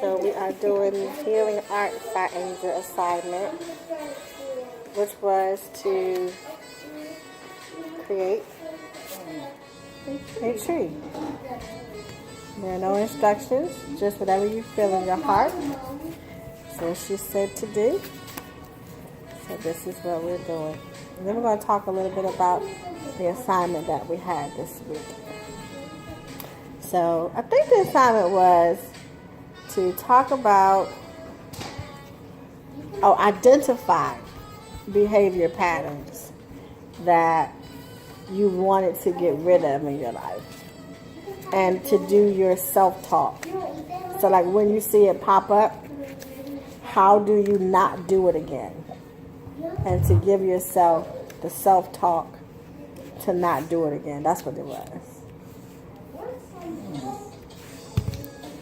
So we are doing Healing Art by Angel assignment, which was to create a tree. There are no instructions, just whatever you feel in your heart. So she said to do. So this is what we're doing. And then we're going to talk a little bit about the assignment that we had this week. So I think the assignment was to talk about, identify behavior patterns that you wanted to get rid of in your life, and to do your self-talk. So like when you see it pop up, how do you not do it again? And to give yourself the self-talk to not do it again. That's what it was.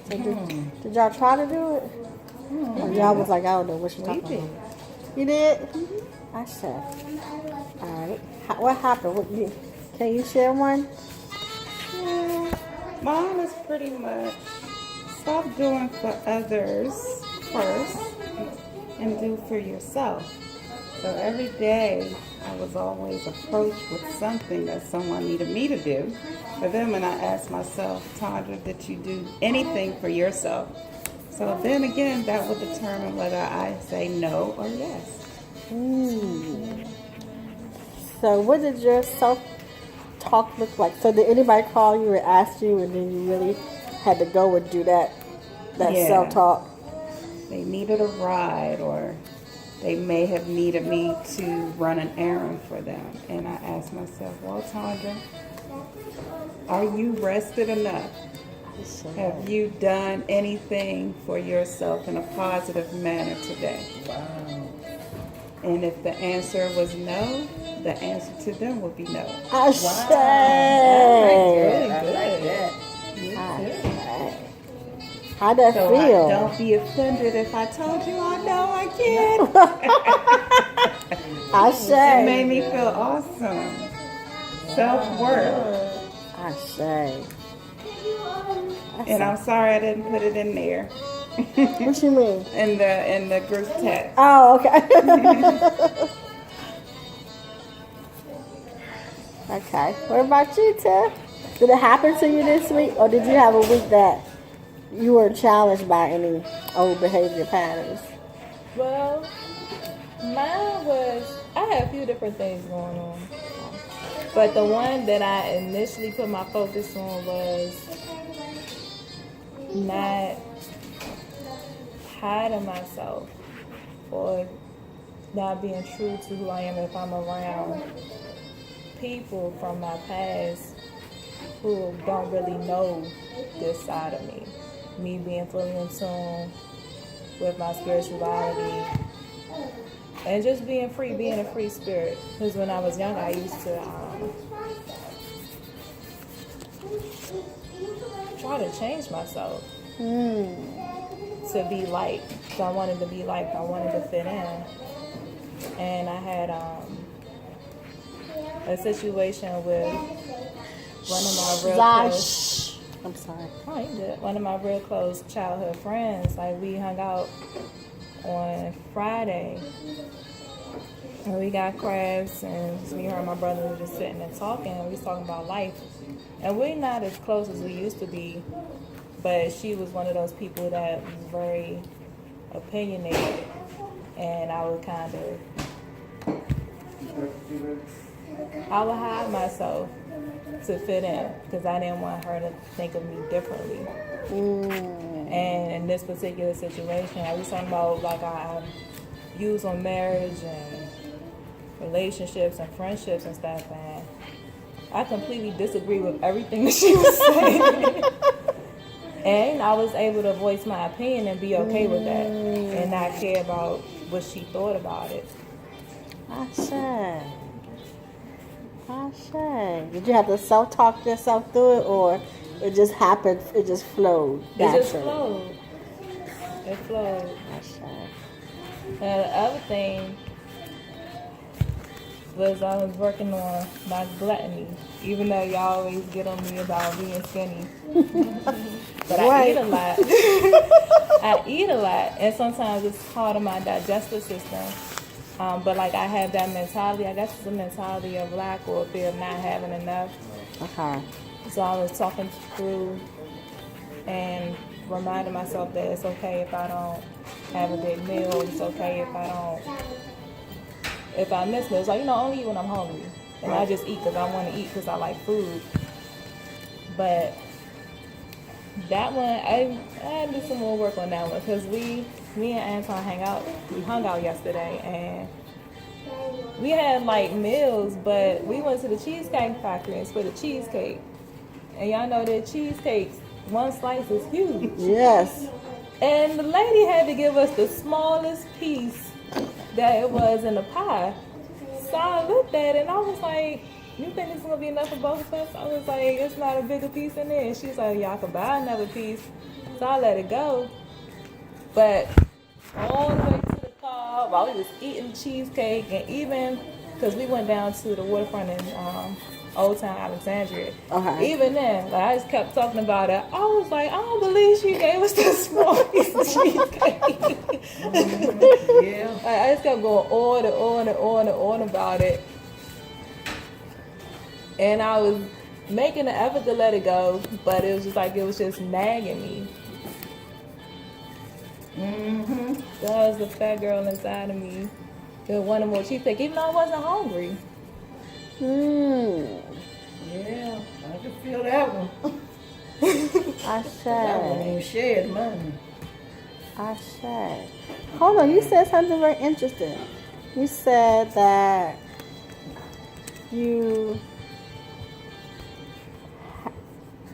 So did y'all try to do it? Or y'all was like, I don't know what you're talking about. You did? I said. All right. What happened? Can you share one? Mine is pretty much stop doing for others first and do for yourself. So every day I was always approached with something that someone needed me to do. But then when I asked myself, Tandra, did you do anything for yourself? So then again, that would determine whether I say no or yes. So what did your self-talk look like? So did anybody call you or ask you, and then you really had to go and do that self-talk? They needed a ride, or they may have needed me to run an errand for them. And I asked myself, well, Tandra, are you rested enough? Have you done anything for yourself in a positive manner today? Wow. And if the answer was no, the answer to them would be no. I say. I like that. How'd that So feel? don't be offended if I told you I know I can. I It say. made me feel awesome. Self-worth. I say. And I'm sorry I didn't put it in there. What you mean? In the group text. Oh, okay. Okay. What about you, Tiff? Did it happen to you this week, or did you have a week that you were challenged by any old behavior patterns? Well, mine was, I had a few different things going on. But the one that I initially put my focus on was not hiding myself or not being true to who I am if I'm around people from my past who don't really know this side of me. Me being fully in tune with my spirituality and just being free, being a free spirit. Because when I was young, I used to try to change myself to be liked. So I wanted to be liked. I wanted to fit in. And I had a situation with one of my real close... I'm sorry. Oh, you did. One of my real close childhood friends. Like, we hung out on Friday, and we got crabs, and me, her, and my brother were just sitting and talking. And we was talking about life, and we're not as close as we used to be. But she was one of those people that was very opinionated, and I would kind of, I would hide myself to fit in because I didn't want her to think of me differently. And in this particular situation, I was talking about like our views on marriage and relationships and friendships and stuff, and I completely disagree with everything that she was saying. And I was able to voice my opinion and be okay with that and not care about what she thought about it. I say. Did you have to self-talk yourself through it, or it just happened, it just flowed naturally? It just flowed. It flowed. I say. And the other thing was I was working on my gluttony, even though y'all always get on me about being skinny. But I eat a lot. I eat a lot, and sometimes it's hard on my digestive system. But like I have that mentality, I guess it's a mentality of lack or fear of not having enough. Okay. So I was talking through and reminding myself that it's okay if I don't have a big meal. It's okay if I miss meals. Like, only eat when I'm hungry. And I just eat because I want to eat because I like food. But that one, I had to do some more work on that one because me and Anton hung out yesterday, and we had like meals, but we went to the Cheesecake Factory and split a cheesecake. And y'all know that cheesecakes, one slice is huge. Yes. And the lady had to give us the smallest piece that it was in the pie. So I looked at it and I was like, you think this is going to be enough for both of us? I was like, it's not a bigger piece in there. And she's like, y'all can buy another piece. So I let it go. But all the way to the car, while we was eating cheesecake, and even, because we went down to the waterfront in Old Town Alexandria. Okay. Even then, like, I just kept talking about it. I was like, I don't believe she gave us this small piece of cheesecake. Yeah. Like, I just kept going on about it. And I was making an effort to let it go, but it was just like, it was just nagging me. That was the fat girl inside of me that wanted more cheesecake, even though I wasn't hungry. Yeah, I can feel that one. I That one said. ain't shared money. I said. Hold on, you said something very interesting. You said that you.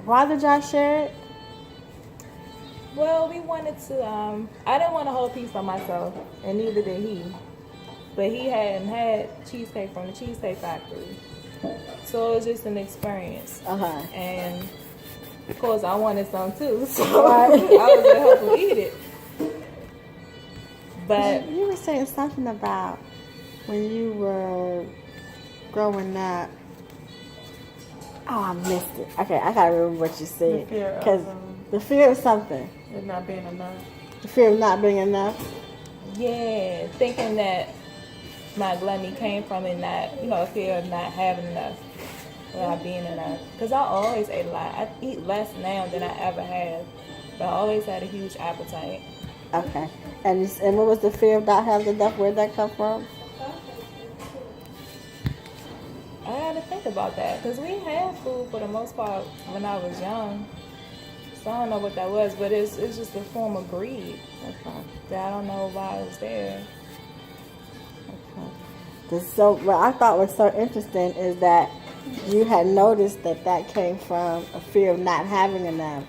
Why did y'all share it? Well, we wanted to, I didn't want a whole piece by myself, and neither did he. But he hadn't had cheesecake from the Cheesecake Factory. So it was just an experience. Uh-huh. And, of course, I wanted some too, so Right. I was going to help him eat it. But You were saying something about when you were growing up. Oh, I missed it. Okay, I gotta remember what you said. The fear of, Because the fear of something. It not being enough. The fear of not being enough. yeah, thinking that my gluttony came from it not, a fear of not having enough, or not being enough. Because I always ate a lot. I eat less now than I ever have, but I always had a huge appetite. Okay. And what was the fear of not having enough? Where'd that come from? I had to think about that because we had food for the most part when I was young. So I don't know what that was, but it's just a form of greed. Okay. That I don't know why it was there. So what I thought was so interesting is that you had noticed that came from a fear of not having enough.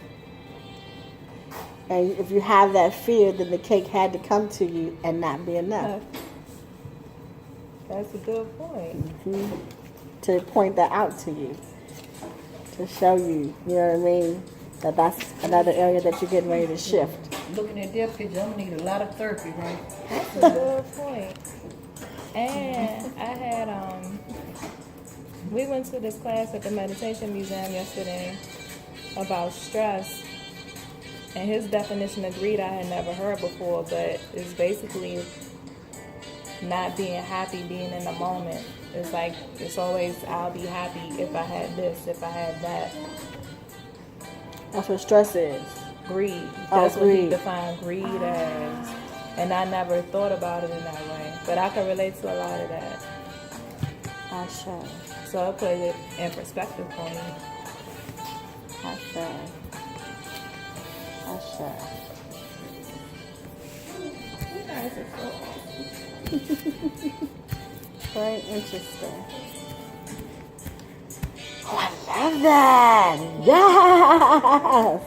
And if you have that fear, then the cake had to come to you and not be enough. That's a good point. To point that out to you. To show you, you know what I mean? That's another area that you're getting ready to shift. Looking at their picture, I'm gonna need a lot of therapy, right? That's a good point. And I had we went to this class at the Meditation Museum yesterday about stress. And his definition of greed I had never heard before, but it's basically not being happy, being in the moment. It's like, it's always, I'll be happy if I had this, if I had that. That's what stress is. Greed. Oh, That's what he greed. defined greed as. And I never thought about it in that way. But I can relate to a lot of that. I show. So I put it in perspective for me. I show. I show. You guys are so awesome. Very interesting. Oh, I love that. Yes.